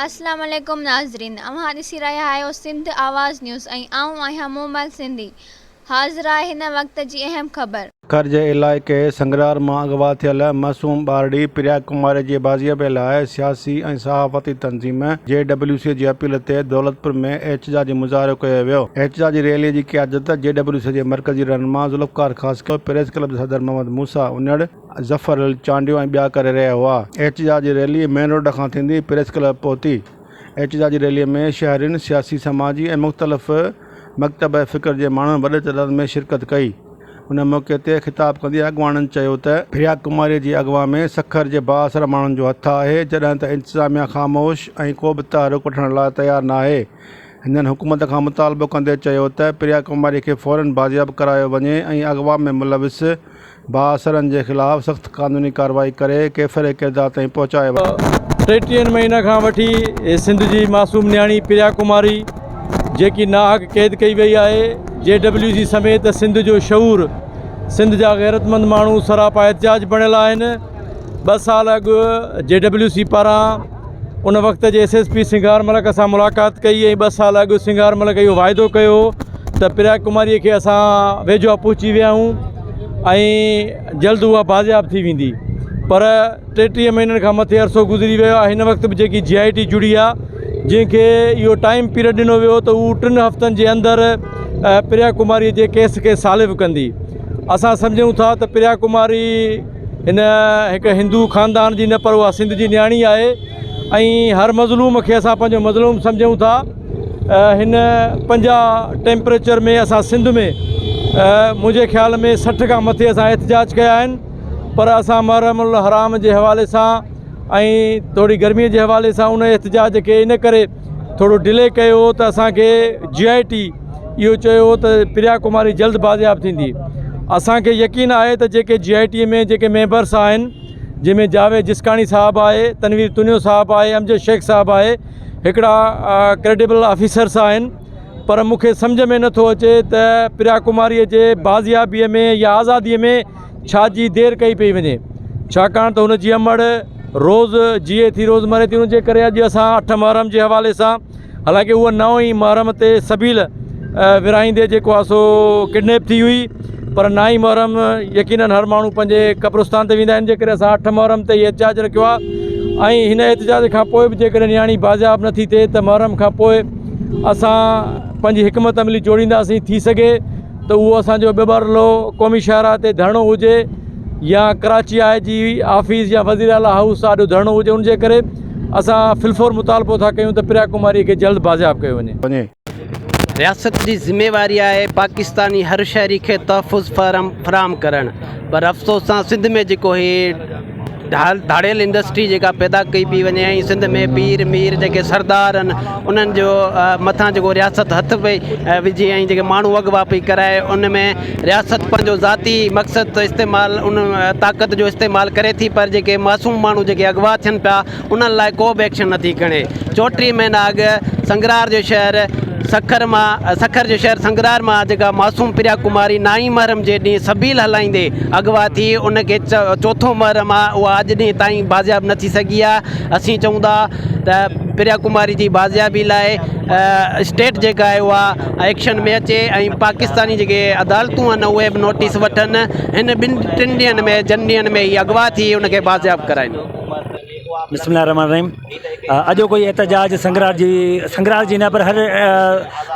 अस्सलाम वालेकुम नाज़रीन, अव्हां ॾिसी रहिया आहियो सिंध आवाज़ न्यूज़ ऐं आऊं आहियां मोबाइल सिंधी। हाज़िर आहे हिन वक़्त जी अहम ख़बर। खर जे इलाइक़े संगरार मां अगवा थियल मासूम ॿारड़ी प्रिया कुमारी जे बाज़ियाबे लाइ सियासी ऐं सहाफ़ती तंज़ीम JWC जी अपील ते दौलतपुर में एहतजाजी मुज़ाहिरो कयो वियो। एहतजाजी रैलीअ जी क़यादत JWC जे मरकज़ी रहनुमा ज़ुल्फ़कार ख़ास प्रेस क्लब जे सदर मोहम्मद मूसा उनड़ ज़फ़र चांडियो ऐं ॿिया करे रहिया हुआ। एहतजाजी रैली मेन रोड खां थींदी प्रेस क्लब पहुती। एहतजाजी रैलीअ में शहरियुनि सियासी समाजी ऐं मुख़्तलिफ़ मकतब फ़िक्र जे माण्हुनि वॾे तइदाद में शिरकत कई। उन मौक़े ते ख़िताब कंदे अॻवाननि चयो त प्रिया कुमारी जी अॻवा में सखर जे बाअसर माण्हुनि जो हथु आहे, जॾहिं त इंतिज़ामिया ख़ामोश ऐं को बि तहरुक वठण लाइ तयारु न आहे। हिननि हुकूमत खां मुतालबो कंदे चयो त प्रिया कुमारी खे फ़ौरन बाज़ियाब करायो वञे ऐं अॻवा में मुलविस बाअसरनि जे ख़िलाफ़ सख़्त क़ानूनी कार्रवाई करे केफ़िरे किरदार ताईं पहुचायो वञे। 30 महीना खां वठी सिंध जी मासूम न्याणी प्रिया कुमारी जेकी नाहक कैद कई वई आहे, JWC समेत सिंध जो शऊर, सिंध जा गैरतमंद माण्हू सरापा एहतजाज बणियल आहिनि। 2 साल अॻु JWC पारां उन वक़्त जे SSP सिंगार मलक सां मुलाक़ात कई ऐं 2 साल अॻु सिंगार मलक इहो वाइदो कयो त प्रिया कुमारीअ खे असां वेझो पहुची विया आहियूं ऐं जल्द उहा बाज़ियाब थी वेंदी। पर 33 महीननि खां मथे अरसो गुज़री वियो आहे। हिन वक़्त बि जेकी GIT जुड़ी आहे, जंहिंखे इहो टाइम पीरियड ॾिनो वियो त उहो 3 हफ़्तनि जे अंदरि प्रिया कुमारी जे केस खे सालिब कंदी। असां सम्झूं था त प्रिया कुमारी हिन हिकु हिंदू ख़ानदान जी न, पर उहा सिंध जी न्याणी आहे ऐं हर मज़लूम खे असां पंहिंजो मज़लूम सम्झूं था। हिन 50 टेम्परेचर में असां सिंध में मुंहिंजे ख़्याल में 60 खां मथे असां एहतजाज कया आहिनि, पर असां मुहर्रमुल हराम जे हवाले सां ऐं थोरी गर्मीअ जे हवाले सां उन एहतजाज खे इन करे थोरो डिले कयो त असांखे GIT इहो चयो त प्रिया कुमारी जल्द बाज़ियाब थींदी। असांखे यकीन आहे त जेके GIT में जेके मेंबर्स आहिनि, जंहिंमें जावेद जिस्काणी साहब आहे, तनवीर तुनियो साहब आहे, अमजद शेख साहब आहे, हिकिड़ा क्रेडिबल ऑफिसर्स आहिनि, पर मूंखे सम्झ में नथो अचे त प्रिया कुमारीअ जे बाज़ियाबीअ में या आज़ादीअ में छा जी देरि कई पई वञे, छाकाणि त हुन जी अमड़ रोज़ जीए थी, रोज़ मरे थी। उनजे करे अॼु असां 8 मुहर्रम जे हवाले सां, हालांकि उहा 9 ई मुहर्रम ते सबील विराईंदे जेको आहे सो किडनैप थी हुई, पर 9 ई मुहर्रम यकीनन हर माण्हू पंहिंजे कब्रिस्तान ते वेंदा आहिनि। जे करे असां 8 मुहर्रम ते एहतजाज रखियो आहे ऐं हिन एहतजाज खां पोइ बि जेकॾहिं न्याणी बाज़ियाब नथी थिए त मुहर्रम खां पोइ असां पंहिंजी हिकमत अमली जोड़ींदासीं। थी सघे त उहो असांजो ॿिबरलो क़ौमी शाहरा ते धरणो हुजे या कराची IG ऑफिस या वज़ीर आला हाउस ॾाढो धरणो हुजे। उनजे करे असां फिलफोर मुतालबो था कयूं त प्रिया कुमारी खे जल्द बाज़ियाब कयो वञे। रियासत जी ज़िम्मेवारी आहे पाकिस्तानी हर शहरी खे तहफ़ुज़ फराहम करणु, पर अफ़सोस सां सिंध में जेको हे धाड़ियल इंडस्ट्री जेका पैदा कई पई वञे ऐं सिंध में पीर मीर जेके सरदार आहिनि उन्हनि जो मथां जेको रियासत हथु पई विझी ऐं जेके माण्हू अॻुवा पई कराए, उन में रियासत पंहिंजो ज़ाती मक़सद इस्तेमालु, उन ताक़त जो इस्तेमालु करे थी, पर जेके मासूम माण्हू जेके अॻुवा थियनि पिया उन्हनि लाइ को बि एक्शन नथी खणे। 34 महीना अॻु संगरार जो शहर सखर जो शहर संगरार मां जेका मासूम प्रिया कुमारी 9 मुहर्रम जे ॾींहुं सबील हलाईंदे अॻुवा थी, उनखे 4थो मुहर्रम आहे, उहा अॼु ॾींहुं ताईं बाज़ियाब न थी सघी आहे। असीं चऊं था त प्रिया कुमारी जी बाज़ियाबी लाइ स्टेट जेका आहे उहा एक्शन में अचे ऐं पाकिस्तानी जेके अदालतूं आहिनि उहे बि नोटिस वठनि, हिन 2-3 ॾींहंनि में जन ॾींहंनि में हीअ अॻुवा थी उनखे बाज़ियाब कराइनि। बिस्मिल्लाहिर्रहमानिर्रहीम। अॼो कोई एहतजाज संगरार जी न, पर हर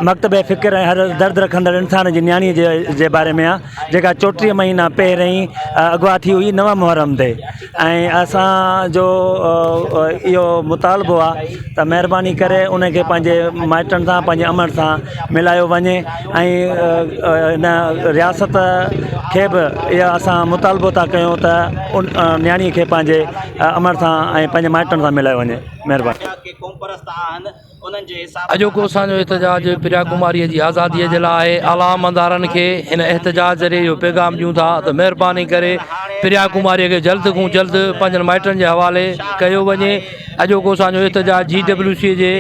मकतब फ़िक्र ऐं हर दर्द रखंदड़ इंसान जी न्याणी जे बारे में आहे, जेका 34 महीना पहिरियों ई अॻुवा थी हुई 9 मुहर्रम ते। ऐं असांजो इहो मुतालबो आहे त महिरबानी करे उनखे पंहिंजे माइटनि सां, पंहिंजे अमड़ सां मिलायो वञे ऐं हिन रियासत खे बि इहा असां मुतालबो था कयूं त उन न्याणीअ खे पंहिंजे अमड़ सां ऐं पंहिंजे माइटनि सां मिलायो वञे। महिरबानी। अॼोको असांजो एहतजाज प्रिया कुमारीअ जी आज़ादीअ जे लाइ आला मंदारनि खे हिन एहतजाज ज़रिए इहो पैगाम ॾियूं था त महिरबानी करे प्रिया कुमारीअ खे जल्द खां जल्द पंहिंजनि माइटनि जे हवाले कयो वञे। अॼोको असांजो एहतजाज JWC जे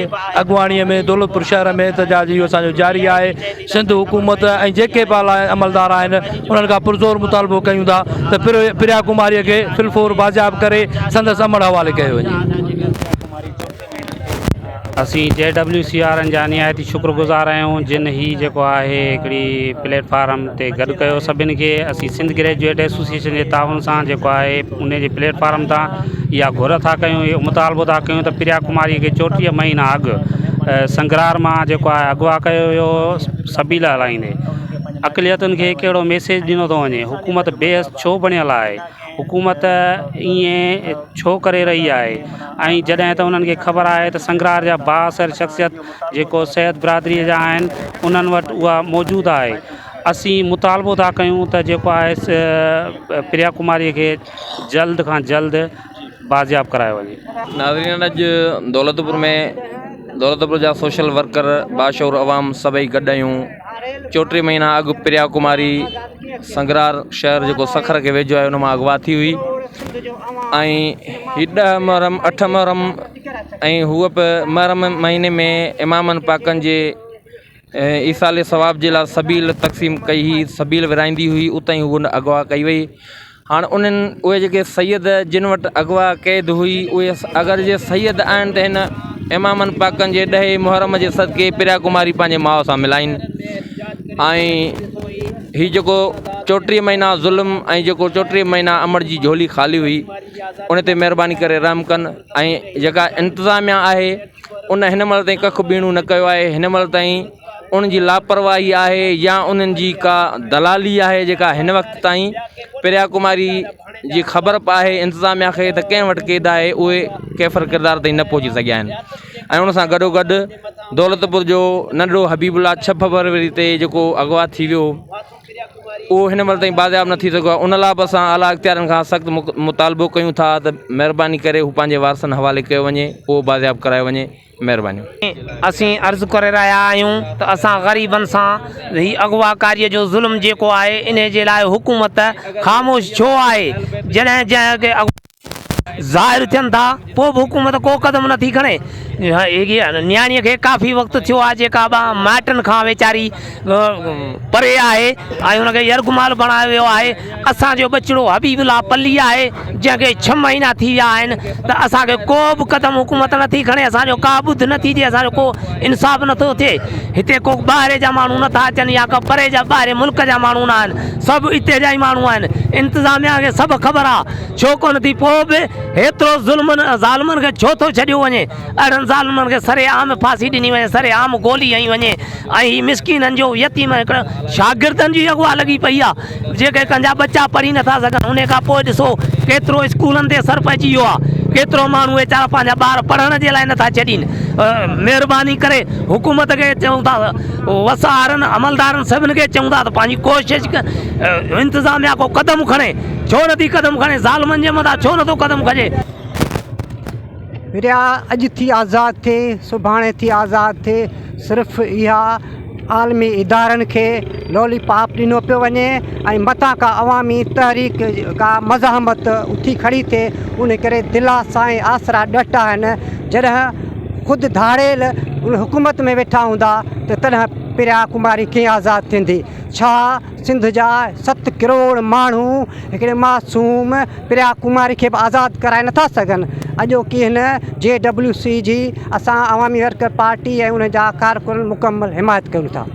अॻुवाणीअ में दौलतपुर शहर में एहतजाज इहो असांजो जारी आहे। सिंध हुकूमत ऐं जेके बि आला अमलदार आहिनि उन्हनि खां पुरज़ोर मुतालबो कयूं था त प्रिया कुमारीअ खे फिलफोर बाज़ियाब करे संदसि अमड़ हवाले कयो वञे। असीं JWCR जा निहायती शुक्रगुज़ार आहियूं जिन ही जेको आहे हिकिड़ी प्लेटफार्म ते गॾु कयो सभिनि खे। असीं सिंध ग्रेजुएट एसोसिएशन जे ताउन सां जेको आहे उन जे प्लेटफार्म तां इहा घुर था कयूं, इहो मुतालबो था कयूं त प्रिया कुमारी खे 34 महीना अॻु संगरार मां जेको आहे अगवा कयो वियो सबील हलाईंदे। अक़लियतुनि खे कहिड़ो मैसेज ॾिनो थो वञे, हुकूमत बेहस छो बणियल आहे, हुकूमत ईअं छो करे रही आहे। ऐं जॾहिं त उन्हनि खे ख़बर आहे त संगरार जा बाअसर शख़्सियत जेको सैयद बिरादरीअ जा आहिनि उन्हनि वटि उहा मौजूदु आहे। असीं मुतालबो था कयूं त जेको आहे प्रिया कुमारीअ खे जल्द खां जल्द बाज़ियाब करायो वञे। नाज़रीन, अॼु दौलतपुर जा सोशल वर्कर बाशऊर अवाम सभई गॾु आहियूं। 34 महीना अॻु प्रिया कुमारी संगरार शहर जेको सखर के वेझो आहे उन मां अगवा थी हुई ऐं 10 मुहर्रम 8 मुहर्रम ऐं हूअ मुहर्रम महीने में इमामनि पाकनि जे ईसाले सवाब जे लाइ सबील तक़सीम कई हुई, सबील विराईंदी हुई, उतां ई हूअ अगवा कई वई। हाणे उहे जेके सैयद जिन वटि अगवा क़ैद हुई उहे अगरि जे सैयद आहिनि त हिन इमामनि पाकनि जे 10 मुहर्रम जे सदके प्रिया कुमारी पंहिंजे माउ सां मिलाइनि। ऐं हीउ जेको 34 महीना ज़ुल्म ऐं जेको 34 महीना अमर जी झोली ख़ाली हुई उन ते महिरबानी करे रहम कनि। ऐं जेका इंतिज़ामिया आहे उन हिन महिल ताईं कखु बीणो न कयो आहे। हिन महिल ताईं उन जी लापरवाही आहे या उन्हनि जी का दलाली आहे जेका हिन वक़्त ताईं प्रिया कुमारी जी ख़बर आहे इंतिज़ामिया खे त कंहिं वटि क़ैद आहे, उहे कैफ़र किरदार ताईं न पहुची सघिया आहिनि। ऐं उन सां गॾोगॾु दौलतपुर जो नंढड़ो हबीबुल्ला 6 फरवरी ते जेको अगवा थी वियो उहो हिन महिल ताईं बाज़ियाब न थी सघियो आहे। उन लाइ बि असां आला इख़्तियारनि खां सख़्तु मुतालबो कयूं था त महिरबानी करे हू पंहिंजे वारसनि हवाले कयो वञे, पोइ बाज़ियाब करायो वञे। महिरबानी। असीं अर्ज़ु करे रहिया आहियूं त असां ग़रीबनि सां ही अगवाकारीअ जो ज़ुल्म जेको आहे इन जे लाइ हुकूमत ख़ामोश छो आहे। जॾहिं ज़ाहिर थियनि था पोइ बि हुकूमत को क़दम नथी खणे। नियाणीअ खे काफ़ी वक़्तु थियो आहे जेका माइटनि खां वीचारी परे आहे ऐं हुनखे यरगुमाल बणायो वियो आहे। असांजो बचिड़ो हबीबुल्ला पल्ली आहे जंहिंखे 6 महीना थी विया आहिनि त असांखे को बि क़दम हुकूमत नथी खणे, असांजो का ॿुध नथी थिए, असांजो को इंसाफ़ नथो थिए। हिते को ॿाहिरि जा माण्हू नथा अचनि या को परे जा ॿाहिरि मुल्क जा माण्हू न आहिनि, सभु हिते जा ई माण्हू आहिनि। इंतिज़ामिया खे सभु ख़बर आहे छो कोन थी, पोइ बि हेतिरो ज़ालिमनि खे छो थो छॾियो वञे। अहिड़नि ज़ालिमनि खे सरेआम फांसी ॾिनी वञे, सरेआम गोली हई वञे। ऐं ही मिसकिननि जो यतीम हिकिड़ो शागिर्दनि जी अगवा लॻी पई आहे जेके कंहिंजा बच्चा पढ़ी नथा सघनि। उन खां पोइ ॾिसो केतिरो स्कूलनि ते असरु पइजी वियो आहे, केतिरो माण्हू वीचारा पंहिंजा ॿार पढ़ण जे लाइ नथा छॾीनि। महिरबानी करे हुकूमत खे चऊं था, वसारनि अमलदारनि सभिनि खे चऊं था त पंहिंजी कोशिशि इंतिज़ामिया को क़दम खणे। छो नथी क़दम खणे? ज़ालिमनि जे मथां छो नथो क़दम खणे? प्रिया अॼु थी आज़ादु थिए, सुभाणे थी आज़ादु थिए। सिर्फ़ु इहा आलमी इदारनि खे लॉलीपॉप ॾिनो पियो वञे ऐं मथां का अवामी तहरीक का मज़ाहमत उथी खड़ी थिए। उन करे दिला सां आसरा ॾट आहिनि। जॾहिं ख़ुदि धाड़ेल हुकूमत में वेठा हूंदा त तॾहिं प्रिया कुमारी कीअं आज़ादु थींदी? छा सिंध जा 7 करोड़ माण्हू हिकिड़े मासूम प्रिया कुमारी खे बि आज़ादु कराए नथा सघनि? अॼोकी हिन JWC जी असां अवामी वर्कर पार्टी ऐं उन जा कारकुन मुकमल हिमायत कयूं था।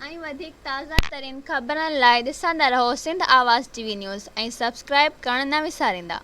ऐं वधीक ताज़ा तरीन ख़बरनि लाइ ॾिसंदा रहो सिंध आवाज़ TV न्यूज़ ऐं सब्सक्राइब करणु न विसारींदा।